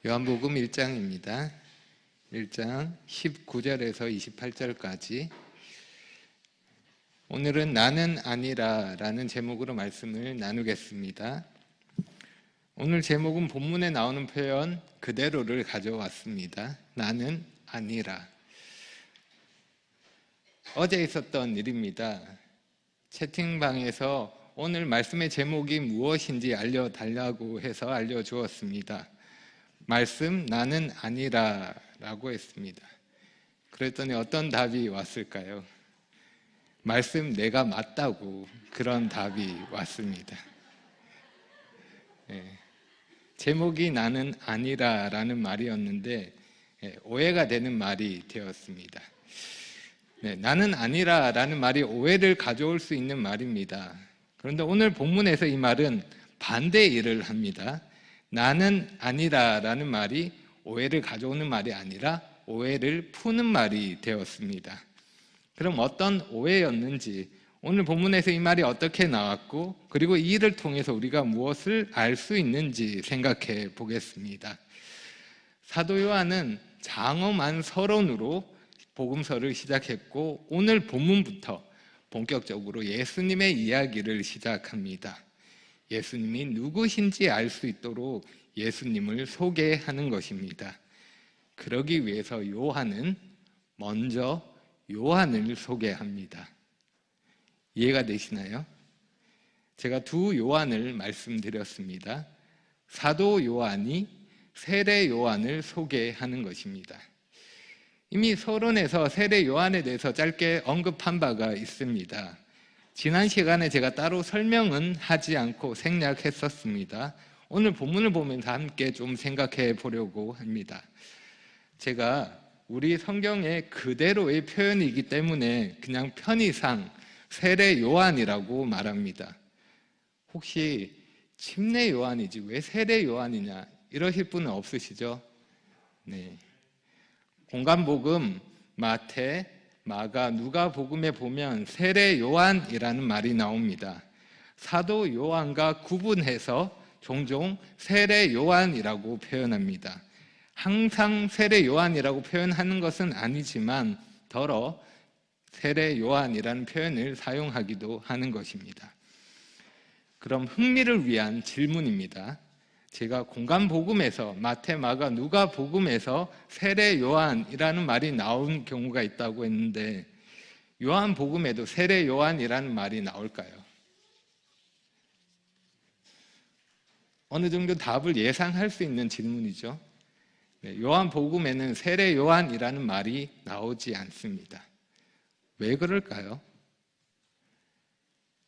요한복음 1장입니다. 1장 19절에서 28절까지. 오늘은 나는 아니라 라는 제목으로 말씀을 나누겠습니다. 오늘 제목은 본문에 나오는 표현 그대로를 가져왔습니다. 나는 아니라. 어제 있었던 일입니다. 채팅방에서 오늘 말씀의 제목이 무엇인지 알려달라고 해서 알려주었습니다. 말씀 나는 아니라 라고 했습니다. 그랬더니 어떤 답이 왔을까요? 말씀 내가 맞다고, 그런 답이 왔습니다. 제목이 나는 아니라 라는 말이었는데 오해가 되는 말이 되었습니다. 나는 아니라 라는 말이 오해를 가져올 수 있는 말입니다. 그런데 오늘 본문에서 이 말은 반대 일을 합니다. 나는 아니라 라는 말이 오해를 가져오는 말이 아니라 오해를 푸는 말이 되었습니다. 그럼 어떤 오해였는지, 오늘 본문에서 이 말이 어떻게 나왔고, 그리고 이 일을 통해서 우리가 무엇을 알 수 있는지 생각해 보겠습니다. 사도 요한은 장엄한 서론으로 복음서를 시작했고, 오늘 본문부터 본격적으로 예수님의 이야기를 시작합니다. 예수님이 누구신지 알 수 있도록 예수님을 소개하는 것입니다. 그러기 위해서 요한은 먼저 요한을 소개합니다. 이해가 되시나요? 제가 두 요한을 말씀드렸습니다. 사도 요한이 세례 요한을 소개하는 것입니다. 이미 서론에서 세례 요한에 대해서 짧게 언급한 바가 있습니다. 지난 시간에 제가 따로 설명은 하지 않고 생략했었습니다. 오늘 본문을 보면서 함께 좀 생각해 보려고 합니다. 제가 우리 성경의 그대로의 표현이기 때문에 그냥 편의상 세례 요한이라고 말합니다. 혹시 침례 요한이지 왜 세례 요한이냐 이러실 분은 없으시죠? 네. 공간복음 마태, 마가, 누가복음에 보면 세례 요한이라는 말이 나옵니다. 사도 요한과 구분해서 종종 세례 요한이라고 표현합니다. 항상 세례 요한이라고 표현하는 것은 아니지만 더러 세례 요한이라는 표현을 사용하기도 하는 것입니다. 그럼 흥미를 위한 질문입니다. 제가 공간복음에서 마태, 마가, 누가복음에서 세례 요한이라는 말이 나온 경우가 있다고 했는데 요한복음에도 세례 요한이라는 말이 나올까요? 어느 정도 답을 예상할 수 있는 질문이죠. 요한복음에는 세례 요한이라는 말이 나오지 않습니다. 왜 그럴까요?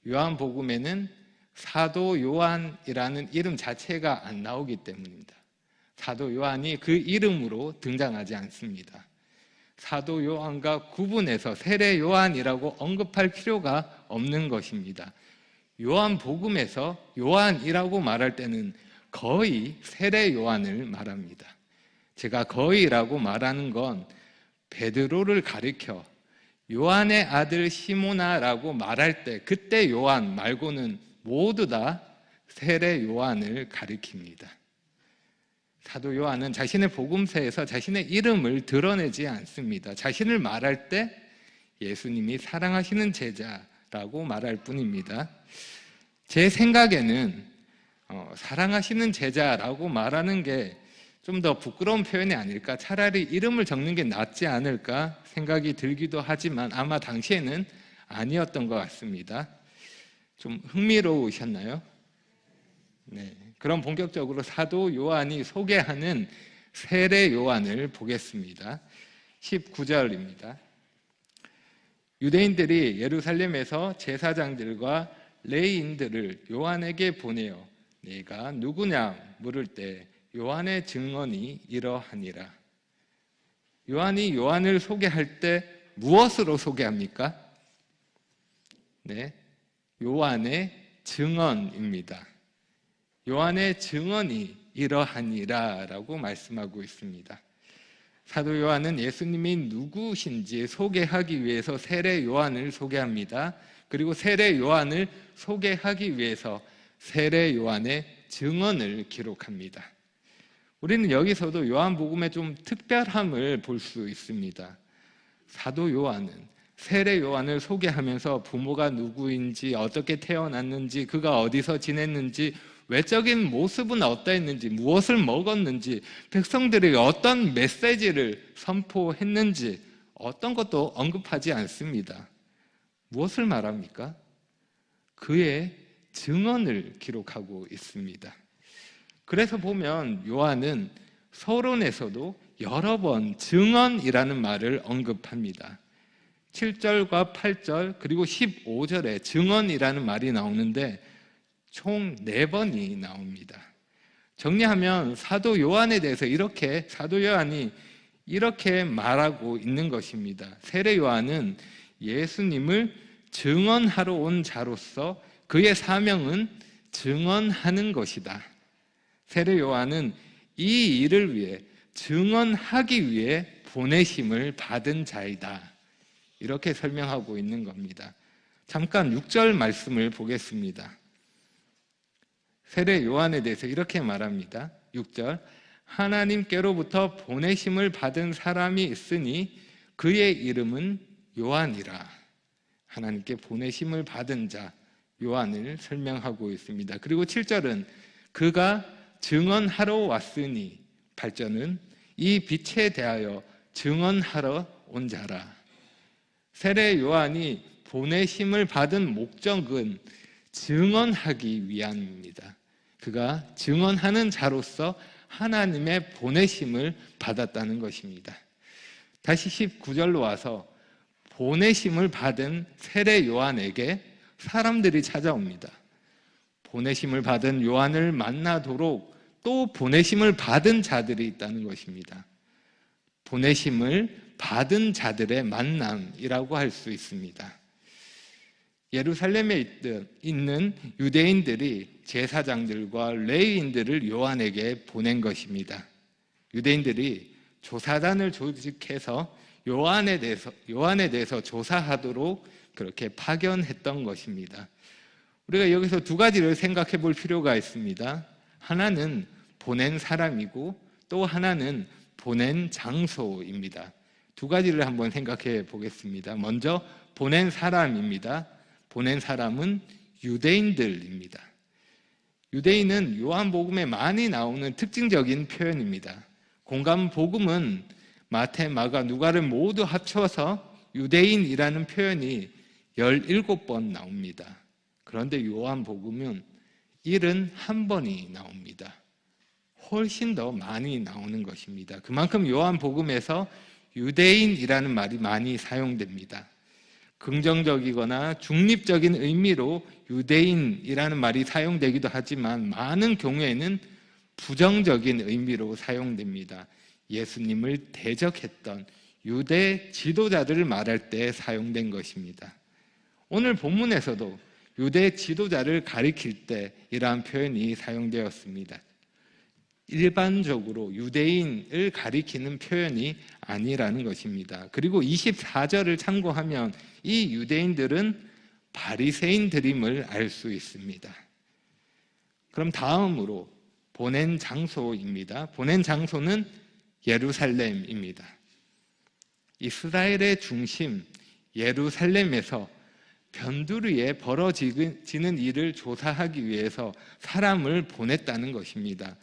요한복음에는 사도 요한이라는 이름 자체가 안 나오기 때문입니다. 사도 요한이 그 이름으로 등장하지 않습니다. 사도 요한과 구분해서 세례 요한이라고 언급할 필요가 없는 것입니다. 요한복음에서 요한이라고 말할 때는 거의 세례 요한을 말합니다. 제가 거의라고 말하는 건 베드로를 가리켜 요한의 아들 시모나라고 말할 때 그때 요한 말고는 모두 다 세례 요한을 가리킵니다. 사도 요한은 자신의 복음서에서 자신의 이름을 드러내지 않습니다. 자신을 말할 때 예수님이 사랑하시는 제자라고 말할 뿐입니다. 제 생각에는 사랑하시는 제자라고 말하는 게 좀 더 부끄러운 표현이 아닐까, 차라리 이름을 적는 게 낫지 않을까 생각이 들기도 하지만 아마 당시에는 아니었던 것 같습니다. 좀 흥미로우셨나요? 네. 그럼 본격적으로 사도 요한이 소개하는 세례 요한을 보겠습니다. 19절입니다. 유대인들이 예루살렘에서 제사장들과 레위인들을 요한에게 보내어 네가 누구냐 물을 때 요한의 증언이 이러하니라. 요한이 요한을 소개할 때 무엇으로 소개합니까? 네. 요한의 증언입니다. 요한의 증언이 이러하니라 라고 말씀하고 있습니다. 사도 요한은 예수님이 누구신지 소개하기 위해서 세례 요한을 소개합니다. 그리고 세례 요한을 소개하기 위해서 세례 요한의 증언을 기록합니다. 우리는 여기서도 요한복음의 좀 특별함을 볼 수 있습니다. 사도 요한은, 세례 요한을 소개하면서 부모가 누구인지, 어떻게 태어났는지, 그가 어디서 지냈는지, 외적인 모습은 어떠했는지, 무엇을 먹었는지, 백성들에게 어떤 메시지를 선포했는지 어떤 것도 언급하지 않습니다. 무엇을 말합니까? 그의 증언을 기록하고 있습니다. 그래서 보면 요한은 서론에서도 여러 번 증언이라는 말을 언급합니다. 7절과 8절 그리고 15절에 증언이라는 말이 나오는데 총 4번이 나옵니다. 정리하면 사도 요한에 대해서 사도 요한이 이렇게 말하고 있는 것입니다. 세례 요한은 예수님을 증언하러 온 자로서 그의 사명은 증언하는 것이다. 세례 요한은 이 일을 위해 증언하기 위해 보내심을 받은 자이다. 이렇게 설명하고 있는 겁니다. 잠깐 6절 말씀을 보겠습니다. 세례 요한에 대해서 이렇게 말합니다. 6절, 하나님께로부터 보내심을 받은 사람이 있으니 그의 이름은 요한이라. 하나님께 보내심을 받은 자 요한을 설명하고 있습니다. 그리고 7절은 그가 증언하러 왔으니, 8절은 이 빛에 대하여 증언하러 온 자라. 세례 요한이 보내심을 받은 목적은 증언하기 위함입니다. 그가 증언하는 자로서 하나님의 보내심을 받았다는 것입니다. 다시 19절로 와서 보내심을 받은 세례 요한에게 사람들이 찾아옵니다. 보내심을 받은 요한을 만나도록 또 보내심을 받은 자들이 있다는 것입니다. 보내심을 받은 자들의 만남이라고 할 수 있습니다. 예루살렘에 있는 유대인들이 제사장들과 레위인들을 요한에게 보낸 것입니다. 유대인들이 조사단을 조직해서 요한에 대해서 조사하도록 그렇게 파견했던 것입니다. 우리가 여기서 2가지를 생각해 볼 필요가 있습니다. 하나는 보낸 사람이고 또 하나는 보낸 장소입니다. 2가지를 한번 생각해 보겠습니다. 먼저 보낸 사람입니다. 보낸 사람은 유대인들입니다. 유대인은 요한복음에 많이 나오는 특징적인 표현입니다. 공간복음은 마태, 마가, 누가를 모두 합쳐서 유대인이라는 표현이 17번 나옵니다. 그런데 요한복음은 71번이 나옵니다. 훨씬 더 많이 나오는 것입니다. 그만큼 요한복음에서 유대인이라는 말이 많이 사용됩니다. 긍정적이거나 중립적인 의미로 유대인이라는 말이 사용되기도 하지만 많은 경우에는 부정적인 의미로 사용됩니다. 예수님을 대적했던 유대 지도자들을 말할 때 사용된 것입니다. 오늘 본문에서도 유대 지도자를 가리킬 때 이러한 표현이 사용되었습니다. 일반적으로 유대인을 가리키는 표현이 아니라는 것입니다. 그리고 24절을 참고하면 이 유대인들은 바리새인들임을 알 수 있습니다. 그럼 다음으로 보낸 장소입니다. 보낸 장소는 예루살렘입니다. 이스라엘의 중심 예루살렘에서 변두리에 벌어지는 일을 조사하기 위해서 사람을 보냈다는 것입니다.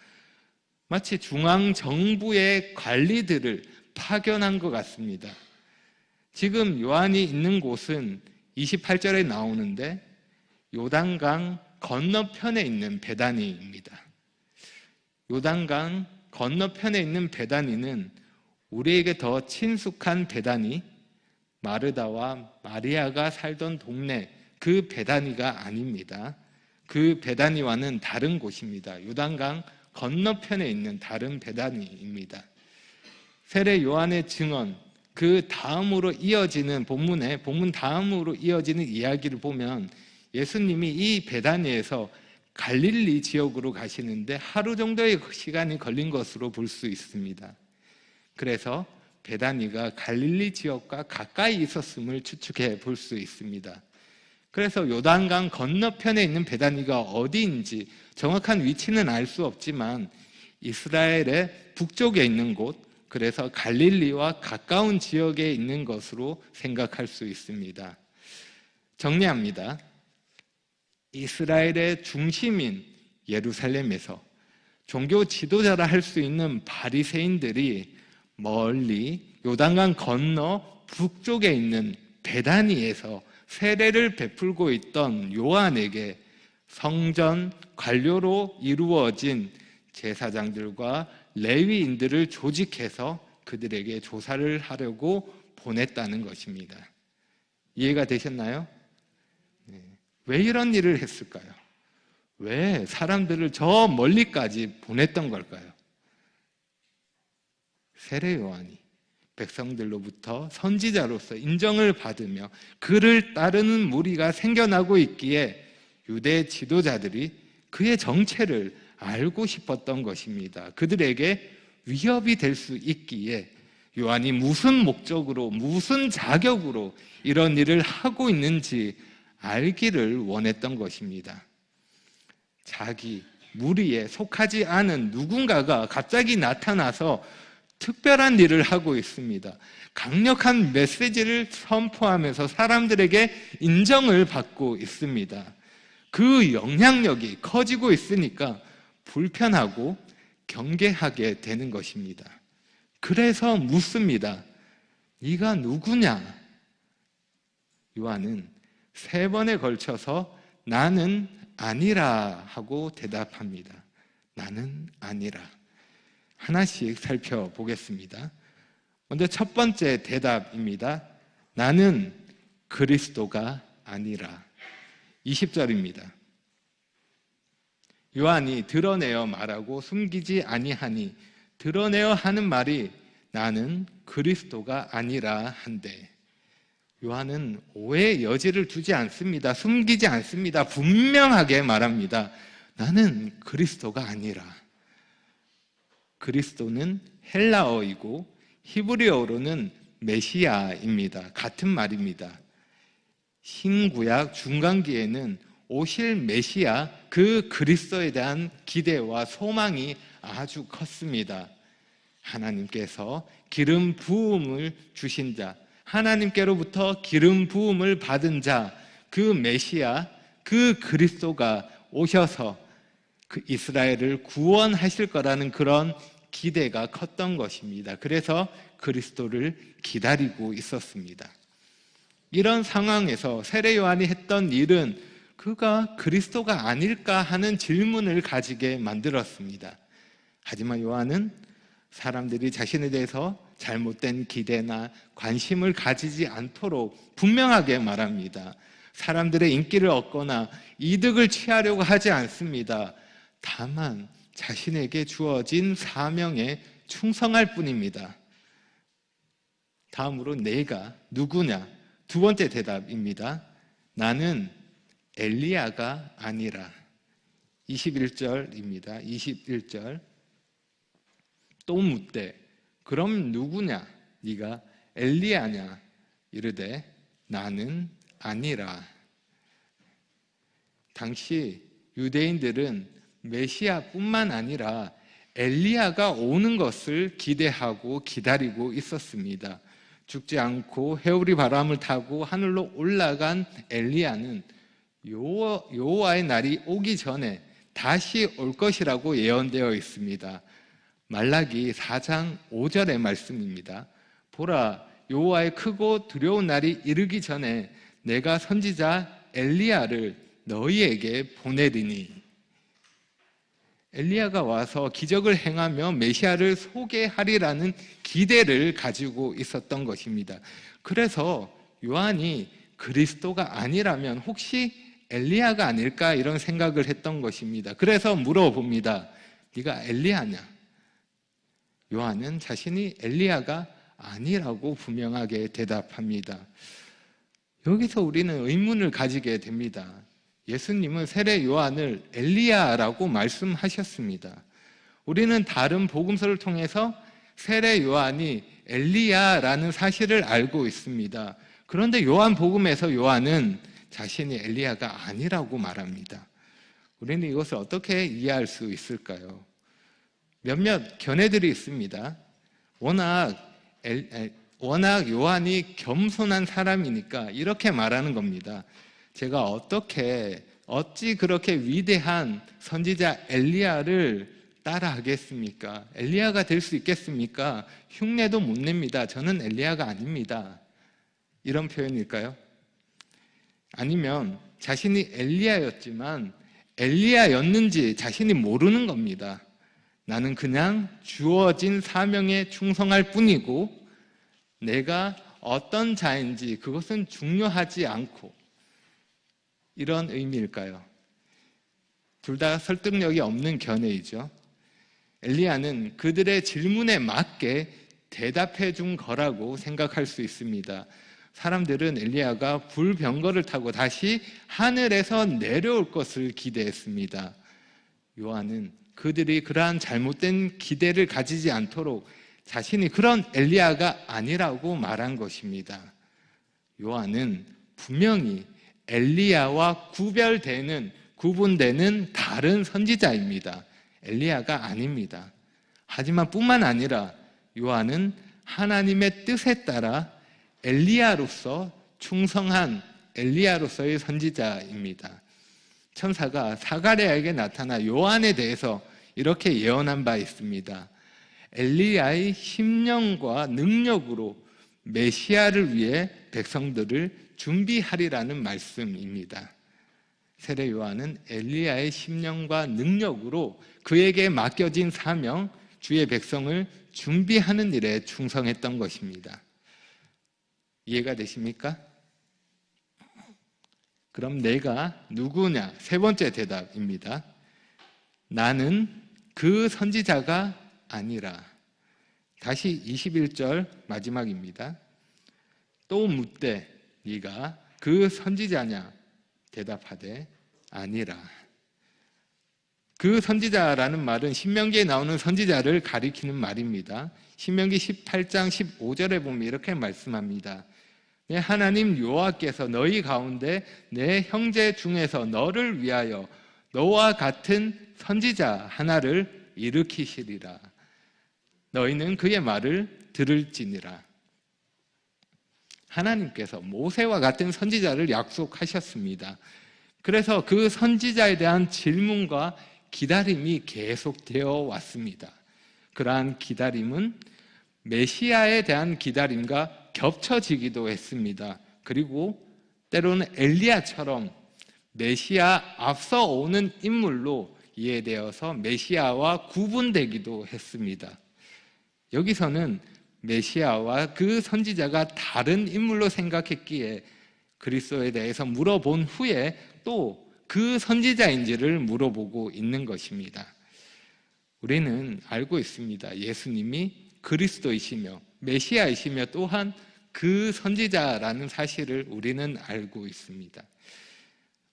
마치 중앙정부의 관리들을 파견한 것 같습니다. 지금 요한이 있는 곳은 28절에 나오는데 요단강 건너편에 있는 베다니입니다. 요단강 건너편에 있는 베다니는 우리에게 더 친숙한 베다니, 마르다와 마리아가 살던 동네, 그 베다니가 아닙니다. 그 베다니와는 다른 곳입니다. 요단강 건너편에 있는 다른 베다니입니다. 세례 요한의 증언, 그 다음으로 이어지는 본문 다음으로 이어지는 이야기를 보면 예수님이 이 베다니에서 갈릴리 지역으로 가시는데 하루 정도의 시간이 걸린 것으로 볼 수 있습니다. 그래서 베다니가 갈릴리 지역과 가까이 있었음을 추측해 볼 수 있습니다. 그래서 요단강 건너편에 있는 베다니가 어디인지 정확한 위치는 알 수 없지만 이스라엘의 북쪽에 있는 곳, 그래서 갈릴리와 가까운 지역에 있는 것으로 생각할 수 있습니다. 정리합니다. 이스라엘의 중심인 예루살렘에서 종교 지도자라 할 수 있는 바리새인들이 멀리 요단강 건너 북쪽에 있는 베다니에서 세례를 베풀고 있던 요한에게 성전 관료로 이루어진 제사장들과 레위인들을 조직해서 그들에게 조사를 하려고 보냈다는 것입니다. 이해가 되셨나요? 왜 이런 일을 했을까요? 왜 사람들을 저 멀리까지 보냈던 걸까요? 세례 요한이 백성들로부터 선지자로서 인정을 받으며 그를 따르는 무리가 생겨나고 있기에 유대 지도자들이 그의 정체를 알고 싶었던 것입니다. 그들에게 위협이 될 수 있기에 요한이 무슨 목적으로, 무슨 자격으로 이런 일을 하고 있는지 알기를 원했던 것입니다. 자기 무리에 속하지 않은 누군가가 갑자기 나타나서 특별한 일을 하고 있습니다. 강력한 메시지를 선포하면서 사람들에게 인정을 받고 있습니다. 그 영향력이 커지고 있으니까 불편하고 경계하게 되는 것입니다. 그래서 묻습니다. 네가 누구냐? 요한은 3번에 걸쳐서 나는 아니라 하고 대답합니다. 나는 아니라. 하나씩 살펴보겠습니다. 먼저 첫 번째 대답입니다. 나는 그리스도가 아니라. 20절입니다. 요한이 드러내어 말하고 숨기지 아니하니, 드러내어 하는 말이 나는 그리스도가 아니라 한데, 요한은 오해의 여지를 두지 않습니다. 숨기지 않습니다. 분명하게 말합니다. 나는 그리스도가 아니라. 그리스도는 헬라어이고 히브리어로는 메시아입니다. 같은 말입니다. 신구약 중간기에는 오실 메시아, 그 그리스도에 대한 기대와 소망이 아주 컸습니다. 하나님께서 기름 부음을 주신 자, 하나님께로부터 기름 부음을 받은 자, 그 메시아, 그 그리스도가 오셔서 그 이스라엘을 구원하실 거라는 그런 기대가 컸던 것입니다. 그래서 그리스도를 기다리고 있었습니다. 이런 상황에서 세례 요한이 했던 일은 그가 그리스도가 아닐까 하는 질문을 가지게 만들었습니다. 하지만 요한은 사람들이 자신에 대해서 잘못된 기대나 관심을 가지지 않도록 분명하게 말합니다. 사람들의 인기를 얻거나 이득을 취하려고 하지 않습니다. 다만 자신에게 주어진 사명에 충성할 뿐입니다. 다음으로 내가 누구냐? 두 번째 대답입니다. 나는 엘리야가 아니라. 21절입니다. 21절. 또 묻되 그럼 누구냐? 네가 엘리야냐? 이르되 나는 아니라. 당시 유대인들은 메시아뿐만 아니라 엘리야가 오는 것을 기대하고 기다리고 있었습니다. 죽지 않고 해오리 바람을 타고 하늘로 올라간 엘리야는 여호와의 날이 오기 전에 다시 올 것이라고 예언되어 있습니다. 말라기 4장 5절의 말씀입니다. 보라, 여호와의 크고 두려운 날이 이르기 전에 내가 선지자 엘리야를 너희에게 보내리니. 엘리야가 와서 기적을 행하며 메시아를 소개하리라는 기대를 가지고 있었던 것입니다. 그래서 요한이 그리스도가 아니라면 혹시 엘리야가 아닐까 이런 생각을 했던 것입니다. 그래서 물어봅니다. 네가 엘리야냐? 요한은 자신이 엘리야가 아니라고 분명하게 대답합니다. 여기서 우리는 의문을 가지게 됩니다. 예수님은 세례 요한을 엘리야라고 말씀하셨습니다. 우리는 다른 복음서를 통해서 세례 요한이 엘리야라는 사실을 알고 있습니다. 그런데 요한 복음에서 요한은 자신이 엘리야가 아니라고 말합니다. 우리는 이것을 어떻게 이해할 수 있을까요? 몇몇 견해들이 있습니다. 워낙 요한이 겸손한 사람이니까 이렇게 말하는 겁니다. 제가 어찌 그렇게 위대한 선지자 엘리야를 따라하겠습니까? 엘리야가 될 수 있겠습니까? 흉내도 못 냅니다. 저는 엘리야가 아닙니다. 이런 표현일까요? 아니면 자신이 엘리야였지만 엘리야였는지 자신이 모르는 겁니다. 나는 그냥 주어진 사명에 충성할 뿐이고 내가 어떤 자인지 그것은 중요하지 않고, 이런 의미일까요? 둘 다 설득력이 없는 견해이죠. 엘리야는 그들의 질문에 맞게 대답해 준 거라고 생각할 수 있습니다. 사람들은 엘리야가 불병거를 타고 다시 하늘에서 내려올 것을 기대했습니다. 요한은 그들이 그러한 잘못된 기대를 가지지 않도록 자신이 그런 엘리야가 아니라고 말한 것입니다. 요한은 분명히 엘리야와 구분되는 다른 선지자입니다. 엘리야가 아닙니다. 하지만 뿐만 아니라 요한은 하나님의 뜻에 따라 엘리야로서 충성한 엘리야로서의 선지자입니다. 천사가 사가랴에게 나타나 요한에 대해서 이렇게 예언한 바 있습니다. 엘리야의 심령과 능력으로 메시아를 위해 백성들을 준비하리라는 말씀입니다. 세례 요한은 엘리야의 심령과 능력으로 그에게 맡겨진 사명, 주의 백성을 준비하는 일에 충성했던 것입니다. 이해가 되십니까? 그럼 내가 누구냐? 세 번째 대답입니다. 나는 그 선지자가 아니라. 다시 21절 마지막입니다. 또 묻되 네가 그 선지자냐? 대답하되 아니라. 그 선지자라는 말은 신명기에 나오는 선지자를 가리키는 말입니다. 신명기 18장 15절에 보면 이렇게 말씀합니다. 내 하나님 여호와께서 너희 가운데 내 형제 중에서 너를 위하여 너와 같은 선지자 하나를 일으키시리라. 너희는 그의 말을 들을지니라. 하나님께서 모세와 같은 선지자를 약속하셨습니다. 그래서 그 선지자에 대한 질문과 기다림이 계속되어 왔습니다. 그러한 기다림은 메시아에 대한 기다림과 겹쳐지기도 했습니다. 그리고 때로는 엘리야처럼 메시아 앞서 오는 인물로 이해되어서 메시아와 구분되기도 했습니다. 여기서는 메시아와 그 선지자가 다른 인물로 생각했기에 그리스도에 대해서 물어본 후에 또 그 선지자인지를 물어보고 있는 것입니다. 우리는 알고 있습니다. 예수님이 그리스도이시며 메시아이시며 또한 그 선지자라는 사실을 우리는 알고 있습니다.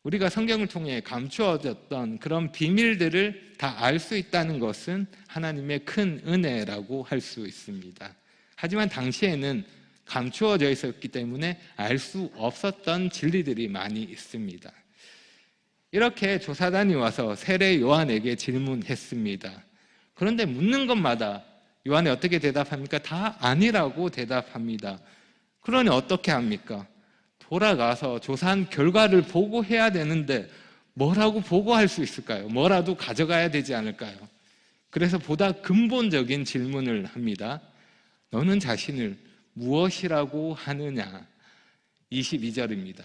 우리가 성경을 통해 감추어졌던 그런 비밀들을 다 알 수 있다는 것은 하나님의 큰 은혜라고 할 수 있습니다. 하지만 당시에는 감추어져 있었기 때문에 알 수 없었던 진리들이 많이 있습니다. 이렇게 조사단이 와서 세례 요한에게 질문했습니다. 그런데 묻는 것마다 요한이 어떻게 대답합니까? 다 아니라고 대답합니다. 그러니 어떻게 합니까? 돌아가서 조사한 결과를 보고해야 되는데 뭐라고 보고할 수 있을까요? 뭐라도 가져가야 되지 않을까요? 그래서 보다 근본적인 질문을 합니다. 너는 자신을 무엇이라고 하느냐? 22절입니다.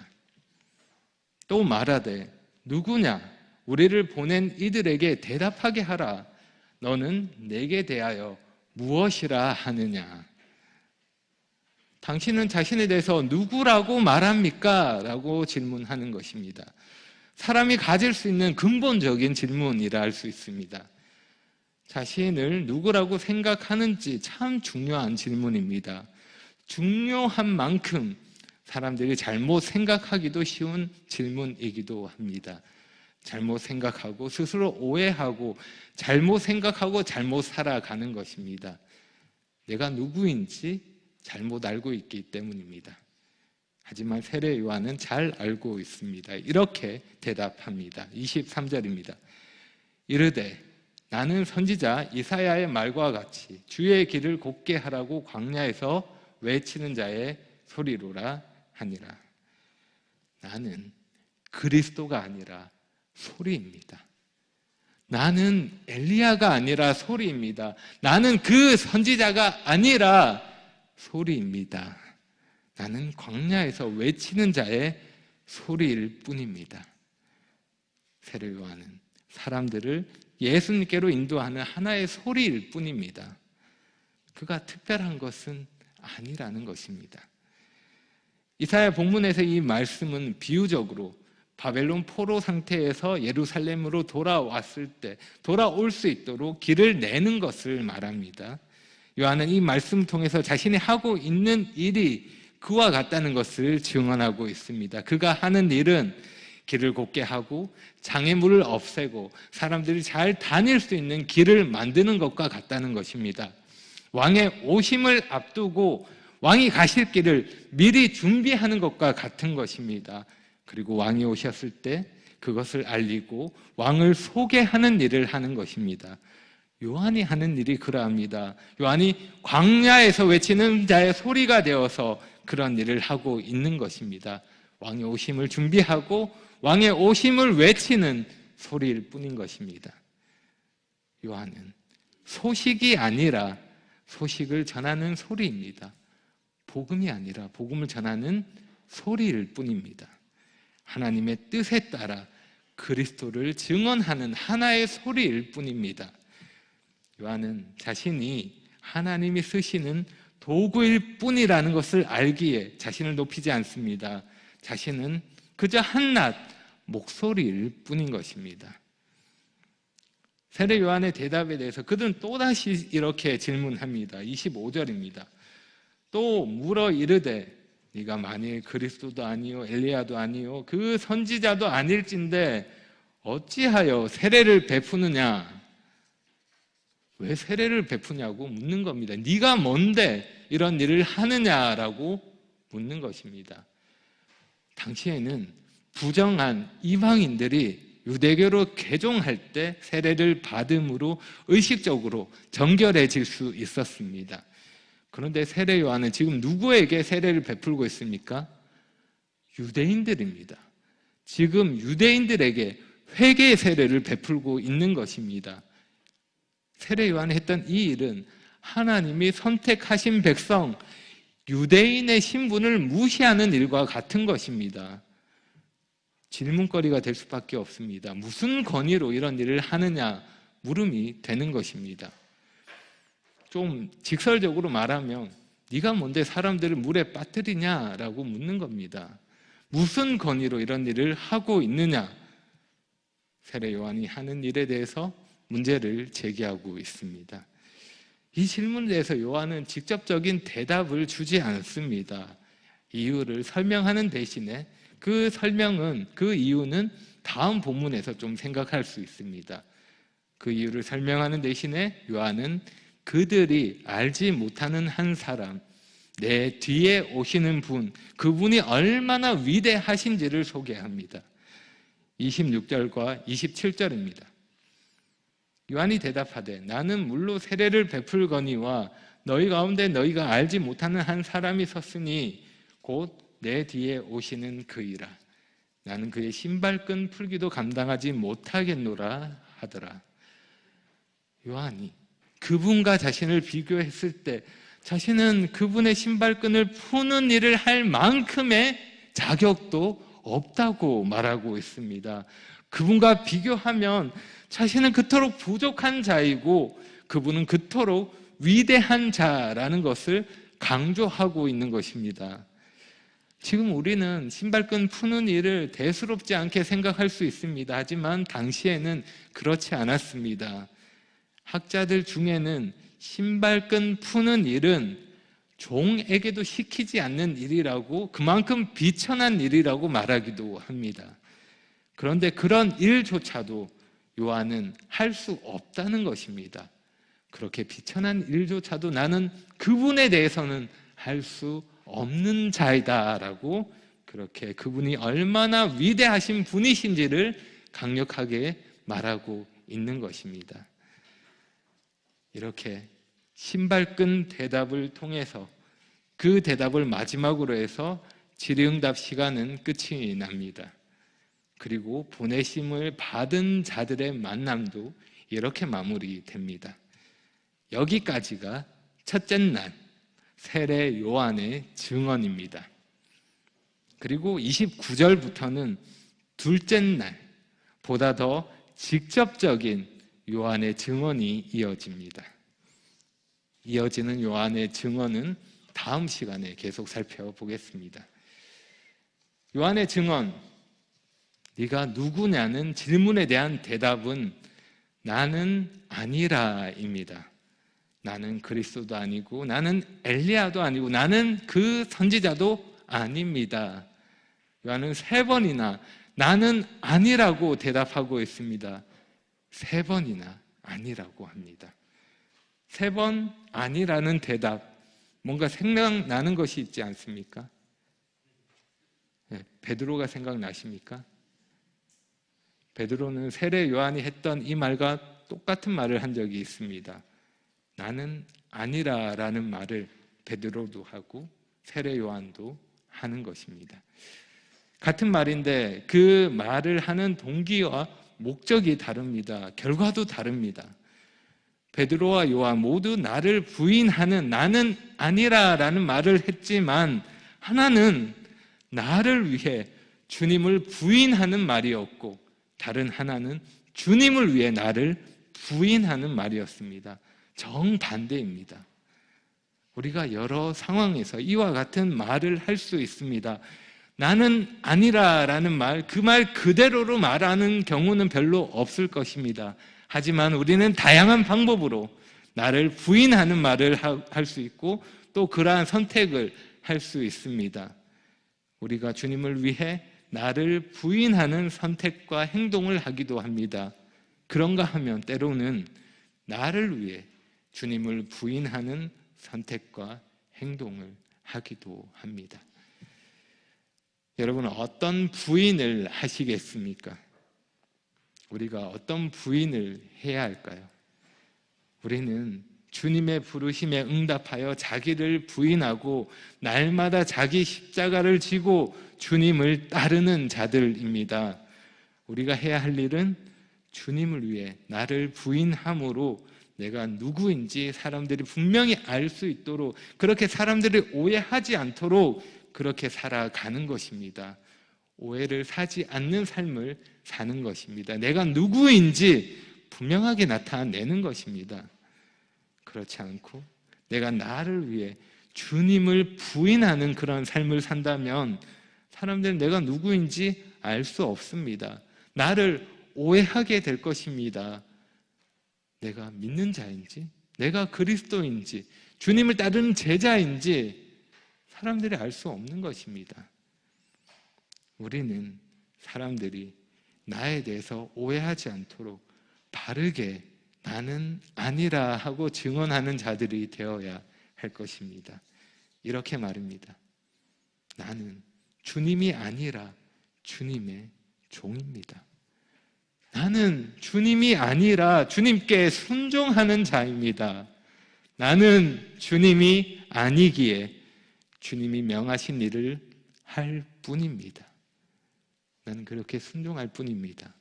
또 말하되 누구냐? 우리를 보낸 이들에게 대답하게 하라. 너는 내게 대하여 무엇이라 하느냐? 당신은 자신에 대해서 누구라고 말합니까? 라고 질문하는 것입니다. 사람이 가질 수 있는 근본적인 질문이라 할 수 있습니다. 자신을 누구라고 생각하는지 참 중요한 질문입니다. 중요한 만큼 사람들이 잘못 생각하기도 쉬운 질문이기도 합니다. 잘못 생각하고 스스로 오해하고 잘못 생각하고 잘못 살아가는 것입니다. 내가 누구인지 잘못 알고 있기 때문입니다. 하지만 세례 요한은 잘 알고 있습니다. 이렇게 대답합니다. 23절입니다. 이르되 나는 선지자 이사야의 말과 같이 주의 길을 곱게 하라고 광야에서 외치는 자의 소리로라 하니라. 나는 그리스도가 아니라 소리입니다. 나는 엘리야가 아니라 소리입니다. 나는 그 선지자가 아니라 소리입니다. 나는 광야에서 외치는 자의 소리일 뿐입니다. 세례 요한은 사람들을 예수님께로 인도하는 하나의 소리일 뿐입니다. 그가 특별한 것은 아니라는 것입니다. 이사야 본문에서 이 말씀은 비유적으로 바벨론 포로 상태에서 예루살렘으로 돌아올 수 있도록 길을 내는 것을 말합니다. 요한은 이 말씀을 통해서 자신이 하고 있는 일이 그와 같다는 것을 증언하고 있습니다. 그가 하는 일은 길을 곱게 하고 장애물을 없애고 사람들이 잘 다닐 수 있는 길을 만드는 것과 같다는 것입니다. 왕의 오심을 앞두고 왕이 가실 길을 미리 준비하는 것과 같은 것입니다. 그리고 왕이 오셨을 때 그것을 알리고 왕을 소개하는 일을 하는 것입니다. 요한이 하는 일이 그러합니다. 요한이 광야에서 외치는 자의 소리가 되어서 그런 일을 하고 있는 것입니다. 왕의 오심을 준비하고 왕의 오심을 외치는 소리일 뿐인 것입니다. 요한은 소식이 아니라 소식을 전하는 소리입니다. 복음이 아니라 복음을 전하는 소리일 뿐입니다. 하나님의 뜻에 따라 그리스도를 증언하는 하나의 소리일 뿐입니다. 요한은 자신이 하나님이 쓰시는 도구일 뿐이라는 것을 알기에 자신을 높이지 않습니다. 자신은 그저 한낱 목소리일 뿐인 것입니다. 세례 요한의 대답에 대해서 그들은 또다시 이렇게 질문합니다. 25절입니다. 또 물어 이르되 네가 만일 그리스도도 아니요 엘리야도 아니요 그 선지자도 아닐진데 어찌하여 세례를 베푸느냐? 왜 세례를 베푸냐고 묻는 겁니다. 네가 뭔데 이런 일을 하느냐라고 묻는 것입니다. 당시에는 부정한 이방인들이 유대교로 개종할 때 세례를 받음으로 의식적으로 정결해질 수 있었습니다. 그런데 세례 요한은 지금 누구에게 세례를 베풀고 있습니까? 유대인들입니다. 지금 유대인들에게 회개의 세례를 베풀고 있는 것입니다. 세례 요한이 했던 이 일은 하나님이 선택하신 백성 유대인의 신분을 무시하는 일과 같은 것입니다. 질문거리가 될 수밖에 없습니다. 무슨 권위로 이런 일을 하느냐 물음이 되는 것입니다. 좀 직설적으로 말하면 네가 뭔데 사람들을 물에 빠뜨리냐라고 묻는 겁니다. 무슨 권위로 이런 일을 하고 있느냐? 세례 요한이 하는 일에 대해서 문제를 제기하고 있습니다. 이 질문에 대해서 요한은 직접적인 대답을 주지 않습니다. 이유를 설명하는 대신에 그 이유는 다음 본문에서 좀 생각할 수 있습니다. 그 이유를 설명하는 대신에 요한은 그들이 알지 못하는 한 사람, 내 뒤에 오시는 분, 그분이 얼마나 위대하신지를 소개합니다. 26절과 27절입니다. 요한이 대답하되 나는 물로 세례를 베풀거니와 너희 가운데 너희가 알지 못하는 한 사람이 섰으니 곧 내 뒤에 오시는 그이라. 나는 그의 신발끈 풀기도 감당하지 못하겠노라 하더라. 요한이 그분과 자신을 비교했을 때 자신은 그분의 신발끈을 푸는 일을 할 만큼의 자격도 없다고 말하고 있습니다. 그분과 비교하면 자신은 그토록 부족한 자이고 그분은 그토록 위대한 자라는 것을 강조하고 있는 것입니다. 지금 우리는 신발끈 푸는 일을 대수롭지 않게 생각할 수 있습니다. 하지만 당시에는 그렇지 않았습니다. 학자들 중에는 신발끈 푸는 일은 종에게도 시키지 않는 일이라고, 그만큼 비천한 일이라고 말하기도 합니다. 그런데 그런 일조차도 요한은 할 수 없다는 것입니다. 그렇게 비천한 일조차도 나는 그분에 대해서는 할 수 없는 자이다라고, 그렇게 그분이 얼마나 위대하신 분이신지를 강력하게 말하고 있는 것입니다. 이렇게 신발끈 대답을 통해서 그 대답을 마지막으로 해서 질의응답 시간은 끝이 납니다. 그리고 보내심을 받은 자들의 만남도 이렇게 마무리됩니다. 여기까지가 첫째 날 세례 요한의 증언입니다. 그리고 29절부터는 둘째 날 보다 더 직접적인 요한의 증언이 이어집니다. 이어지는 요한의 증언은 다음 시간에 계속 살펴보겠습니다. 요한의 증언, 네가 누구냐는 질문에 대한 대답은 나는 아니라입니다. 나는 그리스도도 아니고 나는 엘리야도 아니고 나는 그 선지자도 아닙니다. 요한은 3번이나 나는 아니라고 대답하고 있습니다. 3번이나 아니라고 합니다. 3번 아니라는 대답, 뭔가 생각나는 것이 있지 않습니까? 네, 베드로가 생각나십니까? 베드로는 세례 요한이 했던 이 말과 똑같은 말을 한 적이 있습니다. 나는 아니라라는 말을 베드로도 하고 세례 요한도 하는 것입니다. 같은 말인데 그 말을 하는 동기와 목적이 다릅니다. 결과도 다릅니다. 베드로와 요한 모두 나를 부인하는 나는 아니라라는 말을 했지만 하나는 나를 위해 주님을 부인하는 말이었고 다른 하나는 주님을 위해 나를 부인하는 말이었습니다. 정반대입니다. 우리가 여러 상황에서 이와 같은 말을 할 수 있습니다. 나는 아니라라는 말, 그 말 그대로로 말하는 경우는 별로 없을 것입니다. 하지만 우리는 다양한 방법으로 나를 부인하는 말을 할 수 있고 또 그러한 선택을 할 수 있습니다. 우리가 주님을 위해 나를 부인하는 선택과 행동을 하기도 합니다. 그런가 하면 때로는 나를 위해 주님을 부인하는 선택과 행동을 하기도 합니다. 여러분은 어떤 부인을 하시겠습니까? 우리가 어떤 부인을 해야 할까요? 우리는 주님의 부르심에 응답하여 자기를 부인하고 날마다 자기 십자가를 지고 주님을 따르는 자들입니다. 우리가 해야 할 일은 주님을 위해 나를 부인함으로 내가 누구인지 사람들이 분명히 알 수 있도록, 그렇게 사람들이 오해하지 않도록 그렇게 살아가는 것입니다. 오해를 사지 않는 삶을 사는 것입니다. 내가 누구인지 분명하게 나타내는 것입니다. 그렇지 않고 내가 나를 위해 주님을 부인하는 그런 삶을 산다면 사람들은 내가 누구인지 알 수 없습니다. 나를 오해하게 될 것입니다. 내가 믿는 자인지, 내가 그리스도인지, 주님을 따르는 제자인지 사람들이 알 수 없는 것입니다. 우리는 사람들이 나에 대해서 오해하지 않도록 바르게 나는 아니라 하고 증언하는 자들이 되어야 할 것입니다. 이렇게 말입니다. 나는 주님이 아니라 주님의 종입니다. 나는 주님이 아니라 주님께 순종하는 자입니다. 나는 주님이 아니기에 주님이 명하신 일을 할 뿐입니다. 나는 그렇게 순종할 뿐입니다.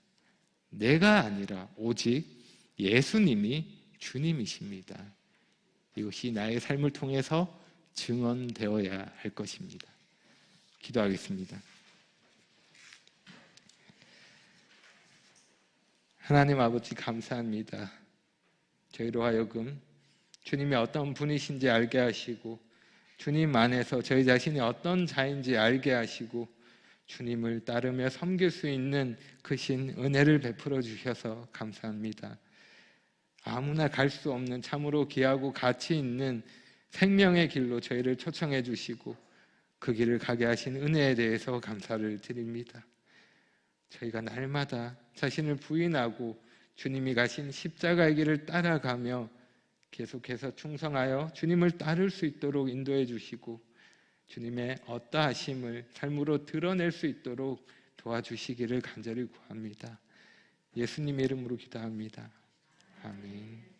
내가 아니라 오직 예수님이 주님이십니다. 이것이 나의 삶을 통해서 증언되어야 할 것입니다. 기도하겠습니다. 하나님 아버지 감사합니다. 저희로 하여금 주님이 어떤 분이신지 알게 하시고 주님 안에서 저희 자신이 어떤 자인지 알게 하시고 주님을 따르며 섬길 수 있는 크신 은혜를 베풀어 주셔서 감사합니다. 아무나 갈 수 없는 참으로 귀하고 가치 있는 생명의 길로 저희를 초청해 주시고 그 길을 가게 하신 은혜에 대해서 감사를 드립니다. 저희가 날마다 자신을 부인하고 주님이 가신 십자가의 길을 따라가며 계속해서 충성하여 주님을 따를 수 있도록 인도해 주시고 주님의 어떠하심을 삶으로 드러낼 수 있도록 도와주시기를 간절히 구합니다. 예수님의 이름으로 기도합니다. 아멘.